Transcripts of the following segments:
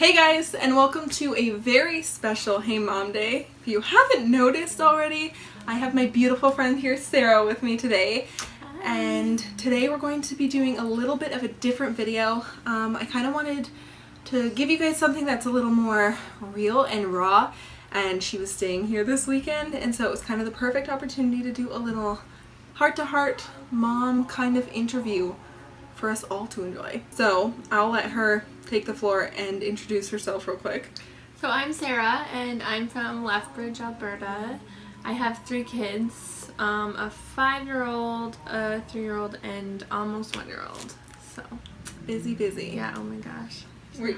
Hey guys, and welcome to a very special Hey Mom Day. If you haven't noticed already, I have my beautiful friend here, Sarah, with me today. Hi. And today we're going to be doing a little bit of a different video. I kind of wanted to give you guys something that's a little more real and raw, and she was staying here this weekend, and so it was kind of the perfect opportunity to do a little heart-to-heart mom kind of interview for us all to enjoy. So I'll let her take the floor and introduce herself real quick. So I'm Sarah, and I'm from Lethbridge, Alberta. I have 3 kids, a 5-year-old, a 3-year-old, and almost 1-year-old. So busy. Yeah, oh my gosh.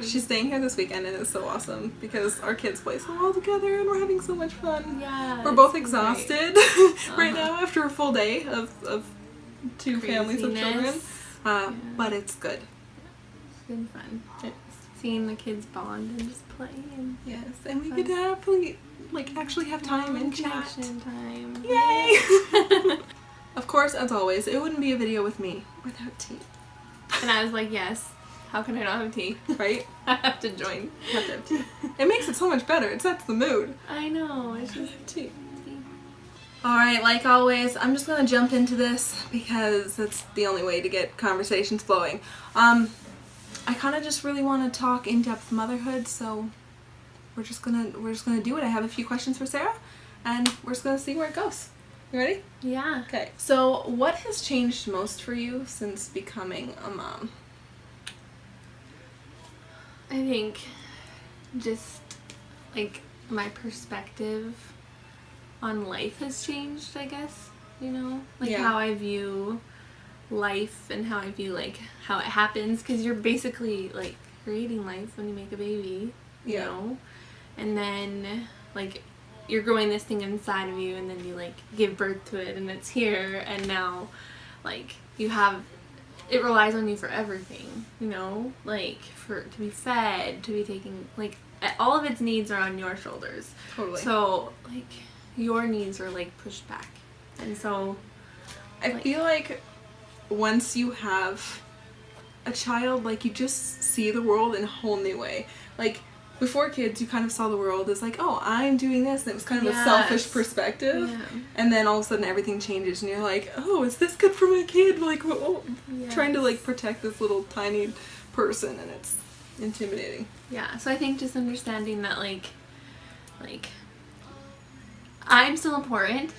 She's staying here this weekend, and it's so awesome because our kids play so well together and we're having so much fun. Yeah, we're both exhausted right now after a full day of 2 families of children. But it's good. It's been fun. Seeing the kids bond and just play. And yes, and we get to actually have time and chat. Time. Yay! Of course, as always, it wouldn't be a video with me without tea. And I was like, yes. How can I not have tea? Right? I have to join. You have to have tea. It makes it so much better. It sets the mood. I know. It's just tea. Alright, like always, I'm just going to jump into this because that's the only way to get conversations flowing. I kind of just really want to talk in-depth motherhood, so we're just gonna do it. I have a few questions for Sarah, and we're just gonna see where it goes. You ready? Yeah. Okay. So, what has changed most for you since becoming a mom? I think just like my perspective on life has changed, I guess, you know, like how I view life and how I view like how it happens, because you're basically like creating life when you make a baby, you know, and then like you're growing this thing inside of you, and then you like give birth to it, and it's here, and now like you have it relies on you for everything, you know, like to be fed, to be taken, like all of its needs are on your shoulders. Totally. So like your needs are like pushed back, and so I feel like once you have a child, like you just see the world in a whole new way. Like before kids, you kind of saw the world as like, oh, I'm doing this, and it was kind of a selfish perspective. Yeah. And then all of a sudden everything changes, and you're like, oh, is this good for my kid? Like, trying to like protect this little tiny person, and it's intimidating. Yeah. So I think just understanding that like I'm still important,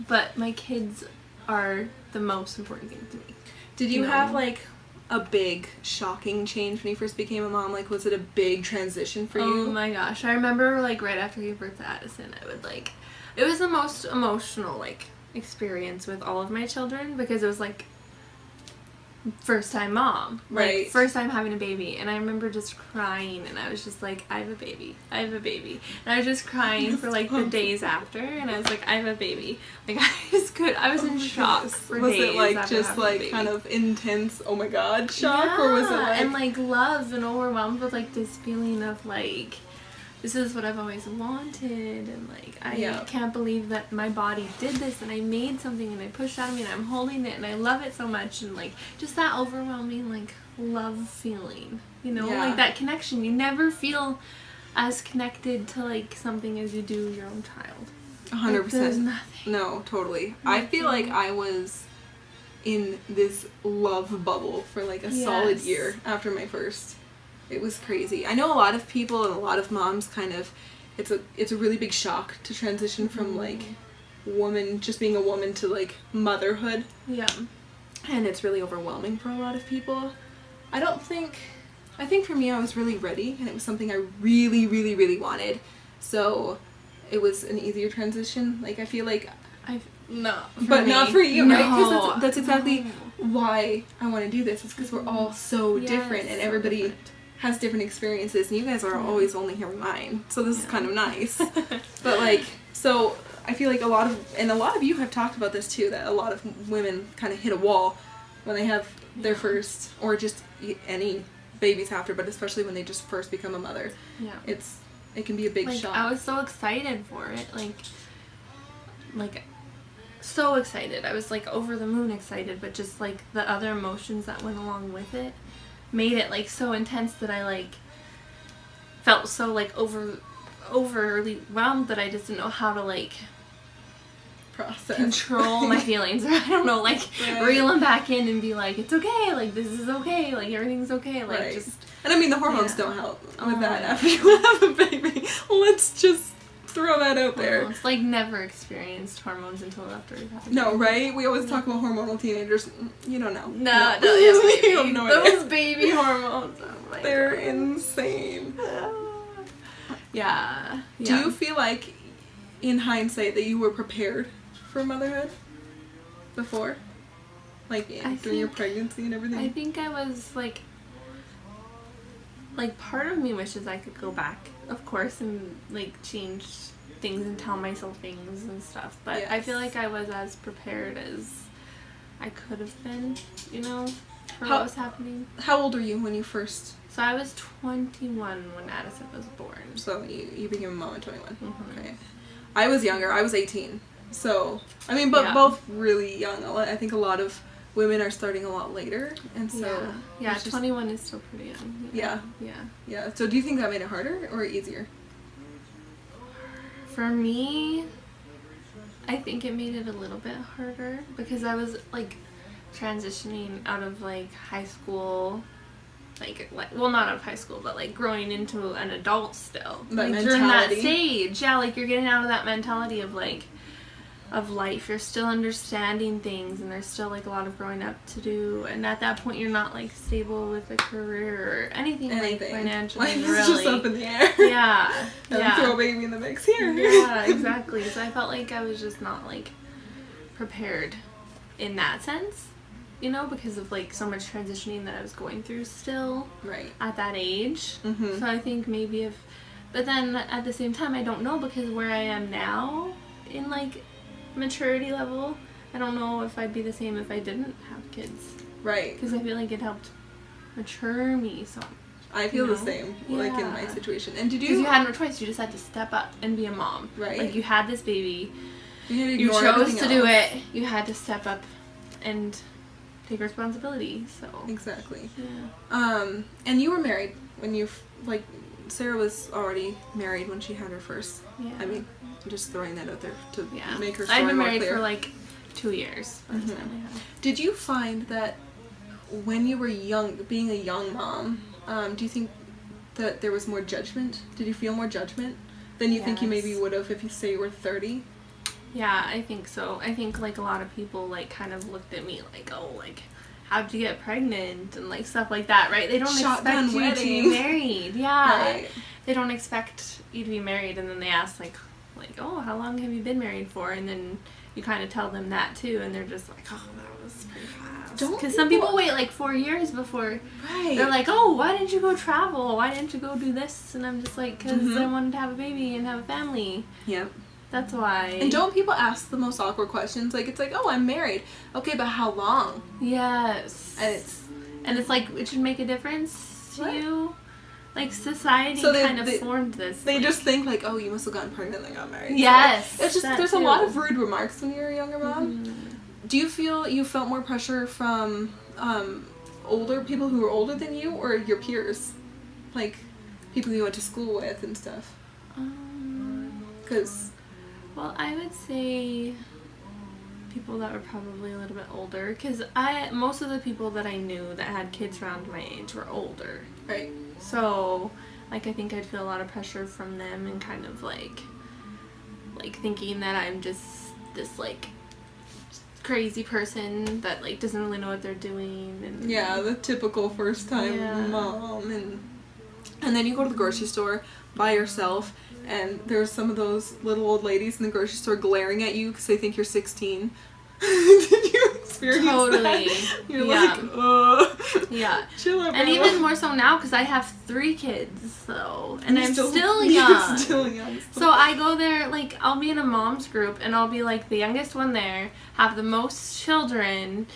but my kids are the most important thing to me. Did you have like a big shocking change when you first became a mom? Like, was it a big transition for you? Oh my gosh, I remember like right after he gave birth to Addison, it was the most emotional like experience with all of my children, because it was like first time mom, like first time having a baby, and I remember just crying, and I was just like, I have a baby, and I was just crying for like the days after, and I was like, I have a baby, like I was in shock for was days. Was it like just like kind of intense, oh my god shock, or was it like and like love and overwhelmed with like this feeling of like, this is what I've always wanted, and like I can't believe that my body did this, and I made something, and I pushed out of me, and I'm holding it, and I love it so much, and like just that overwhelming like love feeling, you know, like that connection. You never feel as connected to like something as you do your own child. 100%. There's nothing. No, totally. I feel like I was in this love bubble for like a solid year after my first. It was crazy. I know a lot of people and a lot of moms kind of, it's a really big shock to transition from like just being a woman to like motherhood. Yeah. And it's really overwhelming for a lot of people. I think for me I was really ready, and it was something I really, really, really wanted. So it was an easier transition. Like I feel like not for you, right? Because that's exactly why I want to do this. It's because we're all so different, and everybody has different experiences, and you guys are always only hearing mine, so this is kind of nice. But like, so I feel like a lot of you have talked about this too, that a lot of women kind of hit a wall when they have their first, or just any babies after, but especially when they just first become a mother. It can be a big shock. I was so excited for it, like so excited. I was like over the moon excited, but just like the other emotions that went along with it made it like so intense that I like felt so like overly whelmed that I just didn't know how to like process, control my feelings, or I don't know, like reel them back in and be like, it's okay, like this is okay, like everything's okay, like just. And I mean, the hormones don't help with that after you have a baby. Let's just throw that out there. It's like never experienced hormones until after we've had a baby. No, right? We always talk about hormonal teenagers. You don't know. No, you have no idea. Those baby hormones. Oh They're insane. Yeah. Do you feel like, in hindsight, that you were prepared for motherhood before? Like, during your pregnancy and everything? I think I was, like, part of me wishes I could go back, of course, and, like, change things and tell myself things and stuff. But I feel like I was as prepared as I could have been, you know, for what was happening. How old were you when you first... So I was 21 when Addison was born. So you became a mom at 21. Mm-hmm. Okay. I was younger. I was 18. So, I mean, but both really young. I think a lot of women are starting a lot later. And so... Yeah, 21 is still pretty young. Yeah. So do you think that made it harder or easier? For me, I think it made it a little bit harder because I was, like, transitioning out of, like, high school... Like, well, not out of high school, but, like, growing into an adult still. That like, during that stage. Yeah, like, you're getting out of that mentality of, like, of life. You're still understanding things, and there's still, like, a lot of growing up to do. And at that point, you're not, like, stable with a career or anything. Like, financially, Life is really. just up in the air. Yeah. And throw a baby in the mix here. Yeah, exactly. So I felt like I was just not, like, prepared in that sense. You know, because of, like, so much transitioning that I was going through still at that age. Mm-hmm. So I think maybe if... But then, at the same time, I don't know, because where I am now in, like, maturity level, I don't know if I'd be the same if I didn't have kids. Right. Because I feel like it helped mature me so... I feel the same, like, in my situation. And did you... Because you had no choice. You just had to step up and be a mom. Right. Like, you had this baby. You chose to do it. You had to step up and... take responsibility, so... Exactly. Yeah. And you were married when you, like, Sarah was already married when she had her first. Yeah. I mean, I'm just throwing that out there to make her story more clear. I'd been married for, like, 2 years by the time we had her. Did you find that when you were young, being a young mom, do you think that there was more judgment? Did you feel more judgment than you think you maybe would have if you say you were 30? Yeah, I think so. I think, like, a lot of people, like, kind of looked at me like, oh, like, how'd you get pregnant? And, like, stuff like that, right? They don't expect you to be married. Yeah. Right. They don't expect you to be married, and then they ask, like, oh, how long have you been married for? And then you kind of tell them that, too, and they're just like, oh, that was pretty fast. Because some people wait, like, 4 years before. Right. They're like, oh, why didn't you go travel? Why didn't you go do this? And I'm just like, because I wanted to have a baby and have a family. Yep. That's why. And don't people ask the most awkward questions? Like, it's like, oh, I'm married. Okay, but how long? Yes. And it's like, it should make a difference to you. Like, society kind of formed this. They just think, like, oh, you must have gotten pregnant and got married. Yes. So it's just, there's a lot of rude remarks when you're a younger mom. Mm-hmm. Do you feel you felt more pressure from older people who were older than you, or your peers? Like, people you went to school with and stuff? Because... Well, I would say people that were probably a little bit older, because most of the people that I knew that had kids around my age were older. Right. So, like, I think I'd feel a lot of pressure from them and kind of, like thinking that I'm just this, like, crazy person that, like, doesn't really know what they're doing. And yeah, the typical first-time mom. And then you go to the grocery store by yourself, and there's some of those little old ladies in the grocery store glaring at you because they think you're 16. Did you experience that? You're like, yeah. Chill out, and even more so now because I have 3 kids, so and I'm still young. So I go there, like, I'll be in a mom's group and I'll be like the youngest one there, have the most children,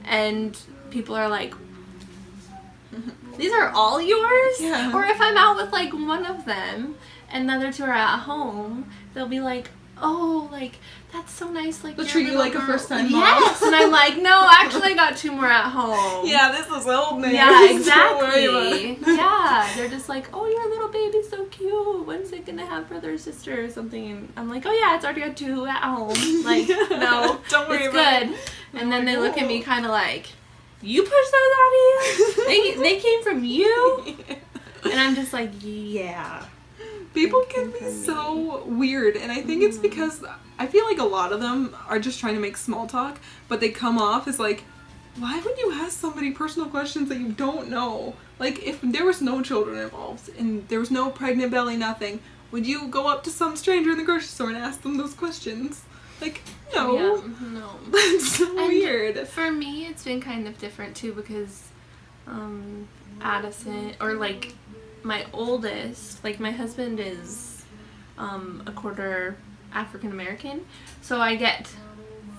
and people are like, these are all yours? Yeah. Or if I'm out with, like, one of them and the other 2 are at home, they'll be like, oh, like, that's so nice, like, They'll your treat you little like a girl. first-time mom. Yes, and I'm like, no, actually I got 2 more at home. Yeah, this is old news. Yeah, Don't worry about exactly. it. Yeah, they're just like, oh, your little baby's so cute. When's it gonna have brother or sister or something? And I'm like, oh yeah, it's already got 2 at home. Like, no, Don't worry it's about good. it. And then they look at me kind of like, you pushed those out of you? They came from you? And I'm just like, yeah. People can be so weird, and I think it's because I feel like a lot of them are just trying to make small talk, but they come off as like, why would you ask somebody personal questions that you don't know? Like, if there was no children involved and there was no pregnant belly, nothing, would you go up to some stranger in the grocery store and ask them those questions? Like, no. Yeah, no. That's so weird. For me, it's been kind of different too because Addison, or like my oldest, like my husband is a quarter African American, so I get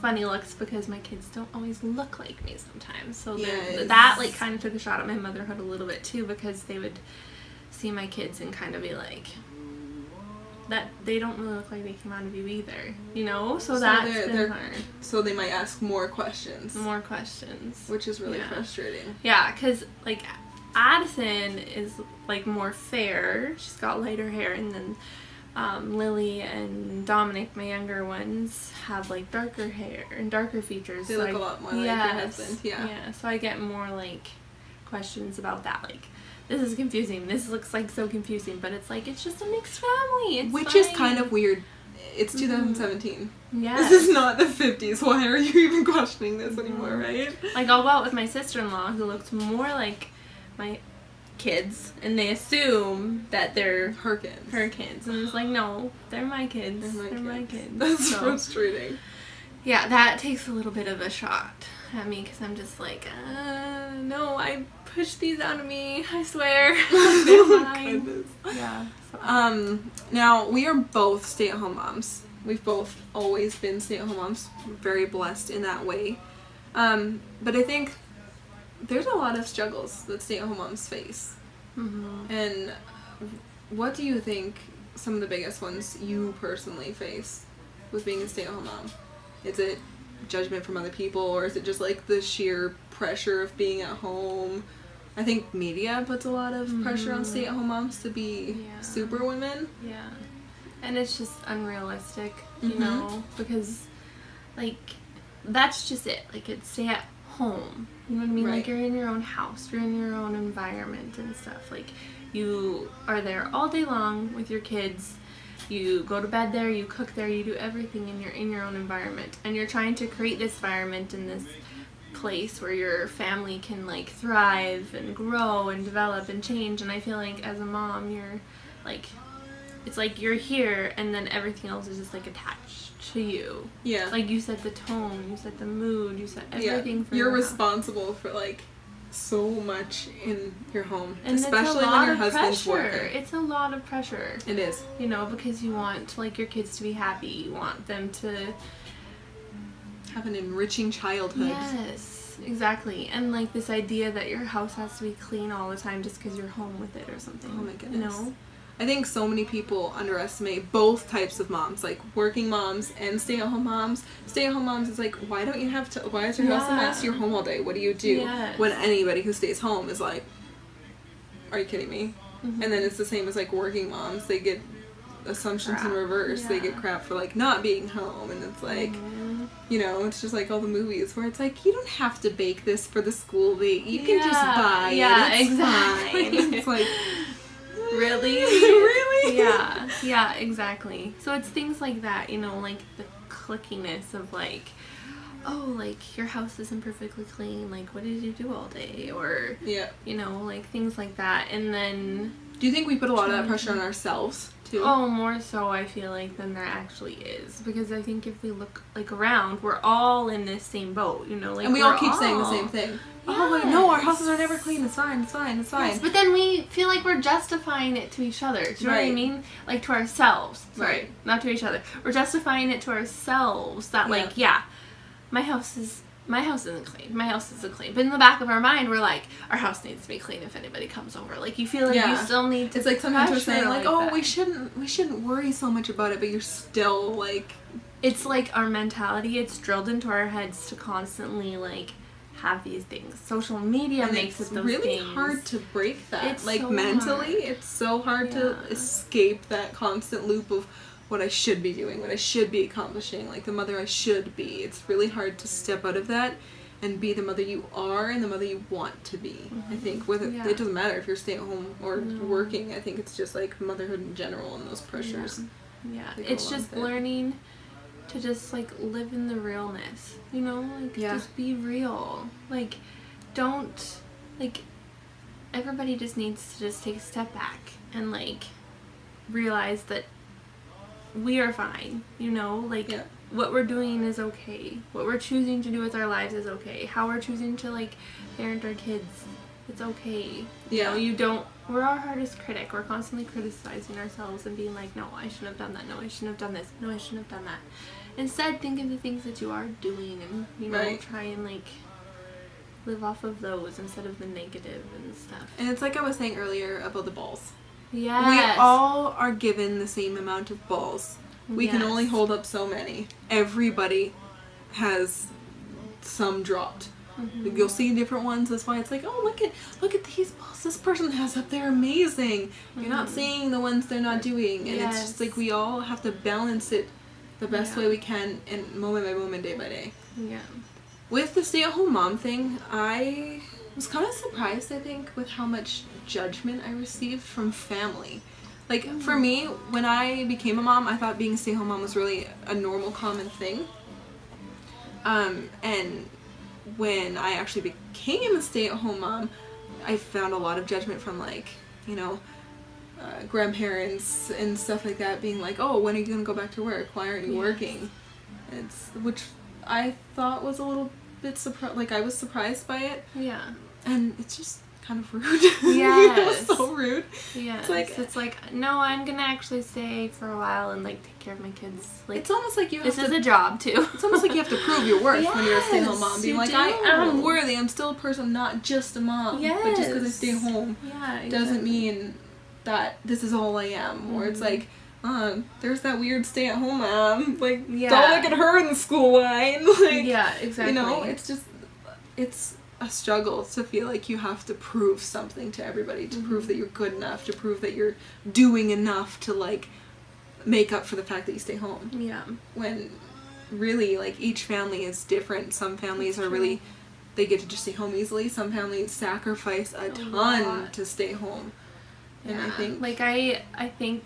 funny looks because my kids don't always look like me sometimes. So that like kind of took a shot at my motherhood a little bit too, because they would see my kids and kind of be like, that they don't really look like they came out of you either, you know? So that's been hard. So they might ask more questions. More questions. Which is really frustrating. Yeah, because, like, Addison is, like, more fair. She's got lighter hair, and then Lily and Dominic, my younger ones, have, like, darker hair and darker features. They look a lot more like your husband, Yeah, so I get more, like, questions about that, like, this is confusing. This looks like so confusing, but it's like, it's just a mixed family. It's Which fine. is kind of weird. It's 2017. Yeah. This is not the 50s. Why are you even questioning this anymore, right? Like, I'll go out with my sister-in-law who looks more like my kids, and they assume that they're her kids. And it's like, no, they're my kids. They're my kids. That's frustrating. Yeah, that takes a little bit of a shot at me because I'm just like, no, I pushed these out of me, I swear. They're mine. Yeah. So. Now, we are both stay-at-home moms. We've both always been stay-at-home moms. We're very blessed in that way. But I think there's a lot of struggles that stay-at-home moms face. Mm-hmm. And what do you think some of the biggest ones you personally face with being a stay-at-home mom? Is it judgment from other people, or is it just like the sheer pressure of being at home? I think media puts a lot of pressure on stay-at-home moms to be super women. Yeah. And it's just unrealistic, you know, because, like, that's just it. Like, it's stay at home. You know what I mean? Right. Like, you're in your own house. You're in your own environment and stuff. Like, you are there all day long with your kids. You go to bed there, you cook there, you do everything, and you're in your own environment. And you're trying to create this environment in this place where your family can, like, thrive and grow and develop and change. And I feel like as a mom, you're, like, it's like you're here and then everything else is just, like, attached to you. Yeah. Like, you set the tone, you set the mood, you set everything for you're your responsible house. For, like, so much in your home, and especially when your husband's working. It's a lot of pressure. It is. You know, because you want, like, your kids to be happy. You want them to have an enriching childhood. Yes, exactly. And, like, this idea that your house has to be clean all the time just because you're home with it or something. Oh my goodness. You know? I think so many people underestimate both types of moms, like working moms and stay-at-home moms. Stay-at-home moms is like, why don't you have to, why is your house a mess? You're home all day. What do you do? Yes. When anybody who stays home is like, are you kidding me? Mm-hmm. And then it's the same as, like, working moms. They get assumptions in reverse. They get crap for, like, not being home. And it's like, you know, it's just like all the movies where it's like, you don't have to bake this for the school week. You can just buy it. It's exactly. fine. It's like, really? Really? Yeah, exactly. So it's things like that, you know, like the clickiness of, like, oh, like, your house isn't perfectly clean, like, what did you do all day? Or, you know, like, things like that. And then... Do you think we put a lot of that pressure on ourselves, too? Oh, more so, I feel like, than there actually is. Because I think if we look, like, around, we're all in this same boat, you know? Like, and we all keep saying the same thing. Yes. Oh, like, no, our houses are never clean. It's fine, it's fine, it's fine. Yes, but then we feel like we're justifying it to each other. Do you know what I mean? Like, to ourselves. Sorry, not to each other. We're justifying it to ourselves that, like, my house is my house isn't clean. My house isn't clean. But in the back of our mind, we're like, our house needs to be clean if anybody comes over. Like, you feel like you still need to. It's like sometimes we're saying, like, oh, that. we shouldn't worry so much about it, but you're still, like... It's like our mentality, it's drilled into our heads to constantly, like, have these things. Social media makes it those really things. hard to break that. It's like, so mentally, hard. it's so hard to escape that constant loop of what I should be doing, what I should be accomplishing, like the mother I should be. It's really hard to step out of that and be the mother you are and the mother you want to be. I think whether it doesn't matter if you're staying at home or working. I think it's just like motherhood in general and those pressures. Yeah, it's just learning to just like live in the realness, you know, like just be real. Like, don't, like, everybody just needs to just take a step back and like realize that we are fine, you know, like what we're doing is okay. What we're choosing to do with our lives is okay. How we're choosing to like parent our kids, it's okay. You know, we're our hardest critic. We're constantly criticizing ourselves and being like, no, I shouldn't have done that. No, I shouldn't have done this. No, I shouldn't have done that. Instead, think of the things that you are doing and, you know, try and like live off of those instead of the negative and stuff. And it's like I was saying earlier about the balls. Yes. We all are given the same amount of balls. We can only hold up so many. Everybody has some dropped. You'll see different ones. That's why it's like, oh, look at these balls this person has up. They're amazing. You're not seeing the ones they're not doing. And it's just like we all have to balance it the best way we can and moment by moment, day by day. Yeah. With the stay-at-home mom thing, I was kind of surprised, I think, with how much judgment I received from family. Like, for me, when I became a mom, I thought being a stay-at-home mom was really a normal, common thing. And when I actually became a stay-at-home mom, I found a lot of judgment from, like, you know, grandparents and stuff like that being like, oh, when are you going to go back to work? Why aren't you working? Which I thought was a little bit like, I was surprised by it. Yeah. And it's just kind of rude. Yes. So rude. Yeah. It's like, no, I'm gonna actually stay for a while and like take care of my kids. Like, it's almost like you have this is a job too. It's almost like you have to prove your worth when you're a stay-at-home mom. Being like, I'm worthy. I'm still a person, not just a mom. Yes. But just because I stay home doesn't mean that this is all I am. Or it's like, there's that weird stay-at-home mom. Like, don't look at her in the school line. Like, yeah, exactly. You know, it's a struggle to feel like you have to prove something to everybody, to prove that you're good enough, to prove that you're doing enough to, like, make up for the fact that you stay home. Yeah. When really, like, each family is different. Some families are really, they get to just stay home easily. Some families sacrifice a ton to stay home. And I think... Like, I think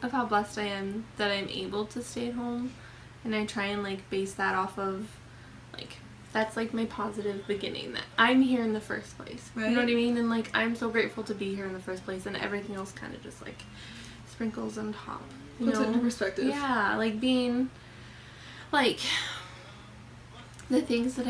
of how blessed I am that I'm able to stay at home. And I try and, like, base that off of, like... That's, like, my positive beginning, that I'm here in the first place. Right. You know what I mean? And, like, I'm so grateful to be here in the first place, and everything else kind of just, like, sprinkles on top. Puts it into perspective. Yeah, like, being, like, the things that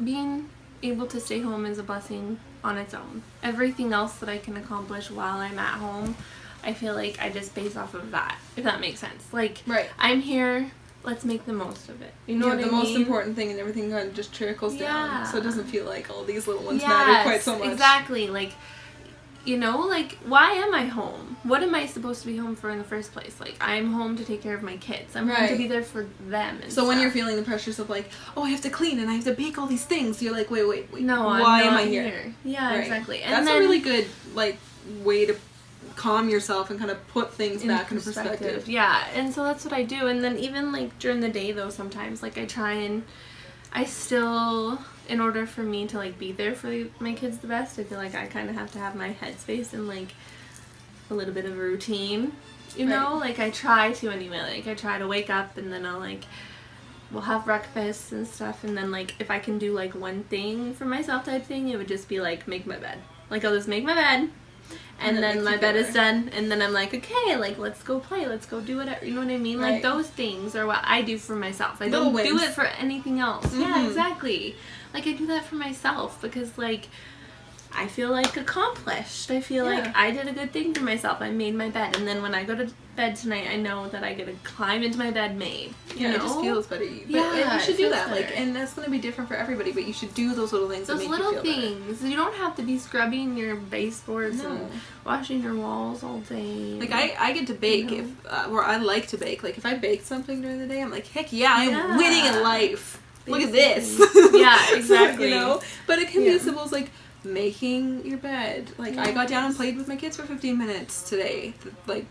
being able to stay home is a blessing on its own. Everything else that I can accomplish while I'm at home, I feel like I just base off of that, if that makes sense. Like, I'm here... Let's make the most of it. You know what I mean? The most important thing and everything kind of just trickles down. So it doesn't feel like all these little ones matter quite so much. Exactly. Like, you know, like, why am I home? What am I supposed to be home for in the first place? Like, I'm home to take care of my kids. I'm home to be there for them and So when you're feeling the pressures of, like, oh, I have to clean and I have to bake all these things, you're like, wait. No, why am I here? Yeah, exactly. And that's a really good, like, way to calm yourself and kind of put things back into perspective. Yeah, and so that's what I do. And then even, like, during the day, though, sometimes, like, I still, in order for me to, like, be there for my kids the best, I feel like I kind of have to have my headspace and, like, a little bit of a routine, you know? Like, I try to anyway. Like, I try to wake up and then I'll, like, we'll have breakfast and stuff, and then, like, if I can do, like, one thing for myself type thing, it would just be, like, make my bed. Like, I'll just make my bed. And then my bed is done, and then I'm like, okay, like, let's go play, let's go do whatever, you know what I mean? Like, those things are what I do for myself. I don't do it for anything else. Yeah, exactly. Like, I do that for myself because, like, I feel like accomplished. I feel like I did a good thing for myself. I made my bed, and then when I go to bed tonight, I know that I get to climb into my bed made. You know? It just feels better. But Yeah, you should do that. better. Like, and that's gonna be different for everybody. But you should do those little things. Those that make little you feel things. You don't have to be scrubbing your baseboards No. and washing your walls all day. Like I get to bake if, or I like to bake. Like if I bake something during the day, I'm like, heck yeah, I'm winning in life. Look at this. Yeah, exactly. You know, but it can be as simple as like making your bed. Like I got down and played with my kids for 15 minutes today. Like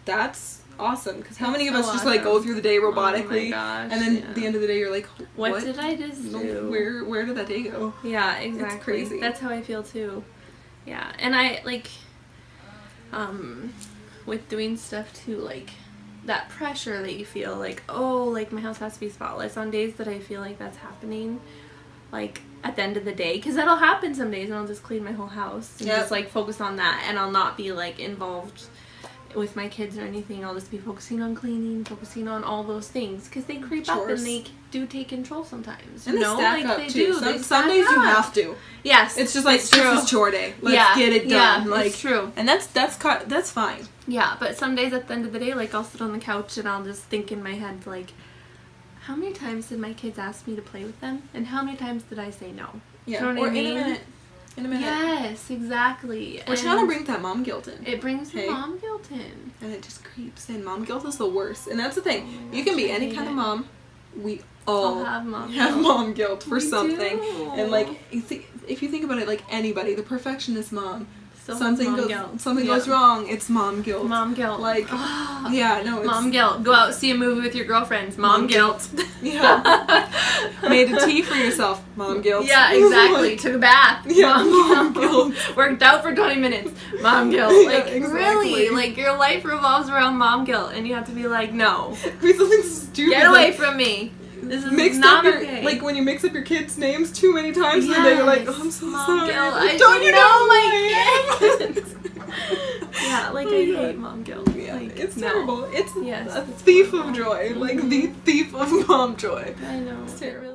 that's awesome. Because how many of us just like go through the day robotically, gosh, and then at the end of the day you're like, what did I just do? Where did that day go? Yeah, exactly. It's crazy. That's how I feel too. Yeah, and I like, with doing stuff too, like that pressure that you feel like, oh, like my house has to be spotless on days that I feel like that's happening, like at the end of the day, because that'll happen some days and I'll just clean my whole house and just like focus on that, and I'll not be like involved with my kids or anything. I'll just be focusing on cleaning, focusing on all those things, because they creep up and they do take control sometimes. And you know, they stack like up they too. do. Some days you have to. Yes, it's just like it's this true. is chore day. Let's get it done. Yeah, like it's true. And that's fine. Yeah, but some days at the end of the day, like I'll sit on the couch and I'll just think in my head like, how many times did my kids ask me to play with them, and how many times did I say no? Yeah, you know what I mean? In a minute. Yes, exactly. Which kind of brings that mom guilt in. It brings the mom guilt in. And it just creeps in. Mom guilt is the worst. And that's the thing. You can be any kind of mom. We all have mom guilt for something. Do. And like, if you think about it, like anybody, the perfectionist mom, something goes wrong, it's mom guilt. Mom guilt. Like, it's mom guilt. Go out, see a movie with your girlfriends. Mom guilt. Yeah. Made a tea for yourself. Mom guilt. Yeah, exactly. Took a bath. Yeah, mom guilt. Worked out for 20 minutes. Mom guilt. Like, exactly. really, like your life revolves around mom guilt, and you have to be like, no. Something stupid. Get away from me. This is not okay. Like when you mix up your kids' names too many times in the day, you're like, oh, I'm so sorry. Guilt. I Don't you know my kids? Yeah, like I hate mom guilt. Yeah, like, it's terrible. It's yes, a thief of joy. Like the thief of mom joy. I know. It's terrible.